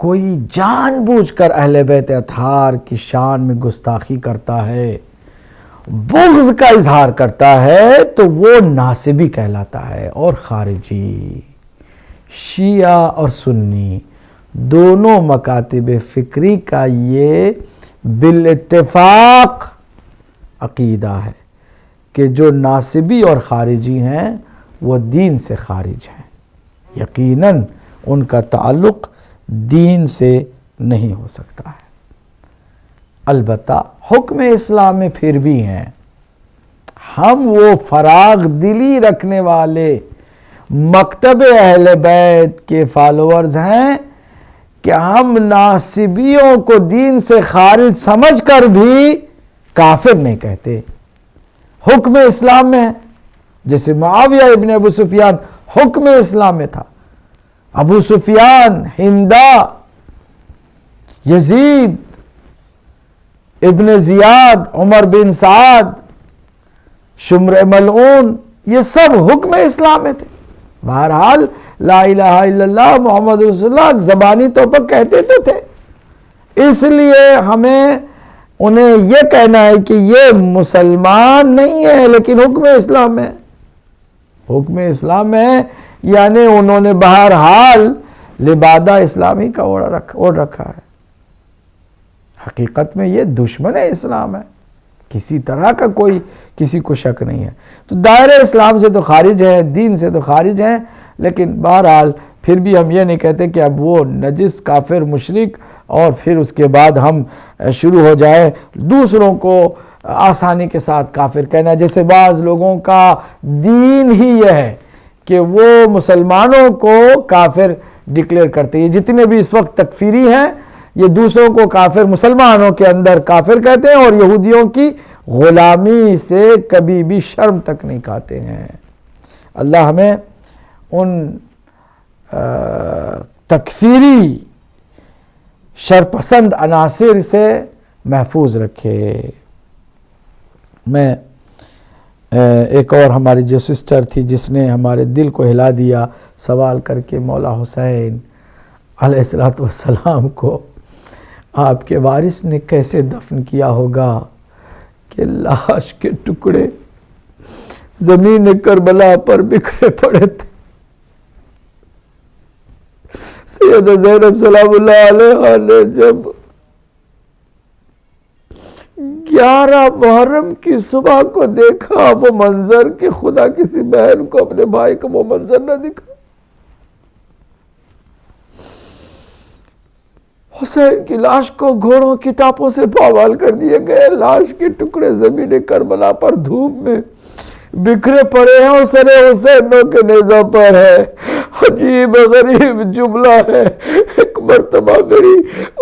کوئی جان بوجھ کر اہل بیت اطہار کی شان میں گستاخی کرتا ہے، بغض کا اظہار کرتا ہے، تو وہ ناصبی کہلاتا ہے اور خارجی۔ شیعہ اور سنی دونوں مکاتب فکری کا یہ بالاتفاق عقیدہ ہے کہ جو ناصبی اور خارجی ہیں وہ دین سے خارج ہیں، یقیناً ان کا تعلق دین سے نہیں ہو سکتا ہے۔ البتہ حکم اسلام میں پھر بھی ہیں، ہم وہ فراغ دلی رکھنے والے مکتب اہل بیت کے فالوورز ہیں کہ ہم ناصبیوں کو دین سے خارج سمجھ کر بھی کافر نہیں کہتے۔ حکم اسلام میں ہے، جیسے معاویہ ابن ابو سفیان حکم اسلام میں تھا، ابو سفیان، ہندا، یزید ابن زیاد، عمر بن سعد، شمر ملعون، یہ سب حکم اسلام میں تھے۔ بہرحال لا الہ الا اللہ محمد رسول اللہ زبانی طور پر کہتے تو تھے، اس لیے ہمیں انہیں یہ کہنا ہے کہ یہ مسلمان نہیں ہے لیکن حکم اسلام ہے، حکم اسلام ہے، یعنی انہوں نے بہرحال لبادہ اسلامی کا اوڑھ رکھا ہے۔ حقیقت میں یہ دشمن اسلام ہے، کسی طرح کا کوئی کسی کو شک نہیں ہے۔ تو دائرہ اسلام سے تو خارج ہے، دین سے تو خارج ہیں، لیکن بہرحال پھر بھی ہم یہ نہیں کہتے کہ اب وہ نجس کافر مشرک اور پھر اس کے بعد ہم شروع ہو جائے دوسروں کو آسانی کے ساتھ کافر کہنا. جیسے بعض لوگوں کا دین ہی یہ ہے کہ وہ مسلمانوں کو کافر ڈکلیئر کرتے ہیں. جتنے بھی اس وقت تکفیری ہیں یہ دوسروں کو کافر، مسلمانوں کے اندر کافر کہتے ہیں، اور یہودیوں کی غلامی سے کبھی بھی شرم تک نہیں کھاتے ہیں. اللہ ہمیں ان تکفیری شرپسند عناصر سے محفوظ رکھے. میں ایک اور ہماری جو سسٹر تھی جس نے ہمارے دل کو ہلا دیا سوال کر کے، مولا حسین علیہ السلام کو آپ کے وارث نے کیسے دفن کیا ہوگا کہ لاش کے ٹکڑے زمین کربلا پر بکھرے پڑے تھے. سیدہ زینب سلام اللہ علیہ نے جب 11 محرم کی صبح کو دیکھا وہ منظر کہ خدا کسی بہن کو اپنے بھائی کو وہ منظر نہ دکھا. حسین کی لاش کو گھوڑوں کی ٹاپوں سے پامال کر دیے گئے. لاش کے ٹکڑے زمین کربلا پر دھوپ میں بکھرے پڑے ہیں اور سر حسینوں کے نیزہ پر ہے. عجیب غریب جملہ ہے. ایک مرتبہ میری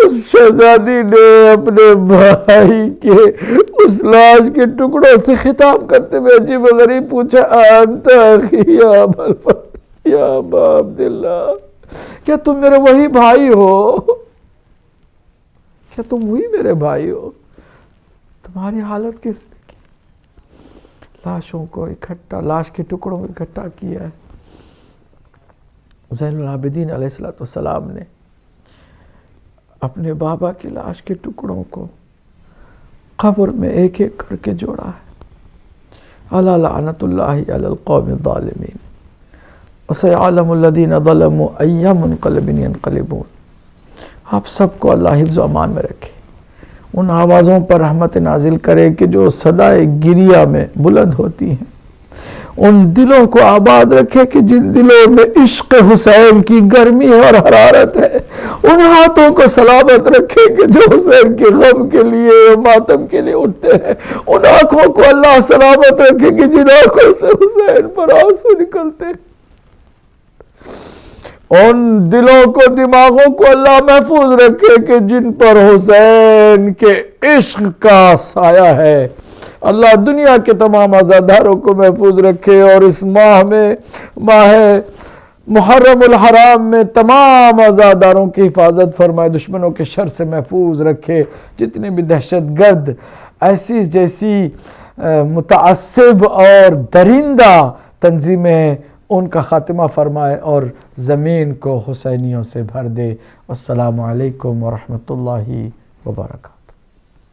اس شہزادی نے اپنے بھائی کے اس لاش کے ٹکڑوں سے خطاب کرتے ہوئے عجیب غریب پوچھا، انت اخی یا ابا عبداللہ، کیا تم میرے وہی بھائی ہو؟ کیا تم وہی میرے بھائی ہو؟ تمہاری حالت کس نے کی؟ لاشوں کو اکٹھا، لاش کے ٹکڑوں کو اکٹھا کیا ہے. زین العابدین علیہ السلام نے اپنے بابا کی لاش کے ٹکڑوں کو قبر میں ایک ایک کر کے جوڑا ہے. الا لعنت اللہ علی القوم الظالمین وسيعلم الذین ظلموا ای منقلب ینقلبون. آپ سب کو اللہ حفظ و امان میں رکھے، ان آوازوں پر رحمت نازل کرے کہ جو صدائے گریہ میں بلند ہوتی ہیں. ان دلوں کو آباد رکھے کہ جن دلوں میں عشق حسین کی گرمی اور حرارت ہے. ان ہاتھوں کو سلامت رکھے کہ جو حسین کے غم کے لیے ماتم کے لیے اٹھتے ہیں. ان آنکھوں کو اللہ سلامت رکھے کہ جن آنکھوں سے حسین پر آنسو نکلتے ہیں. ان دلوں کو، دماغوں کو اللہ محفوظ رکھے کہ جن پر حسین کے عشق کا سایہ ہے. اللہ دنیا کے تمام عزاداروں کو محفوظ رکھے اور اس ماہ میں، ماہ محرم الحرام میں تمام عزاداروں کی حفاظت فرمائے، دشمنوں کے شر سے محفوظ رکھے. جتنے بھی دہشت گرد ایسی جیسی متعصب اور درندہ تنظیمیں ان کا خاتمہ فرمائے اور زمین کو حسینیوں سے بھر دے. السلام علیکم ورحمۃ اللہ وبرکاتہ.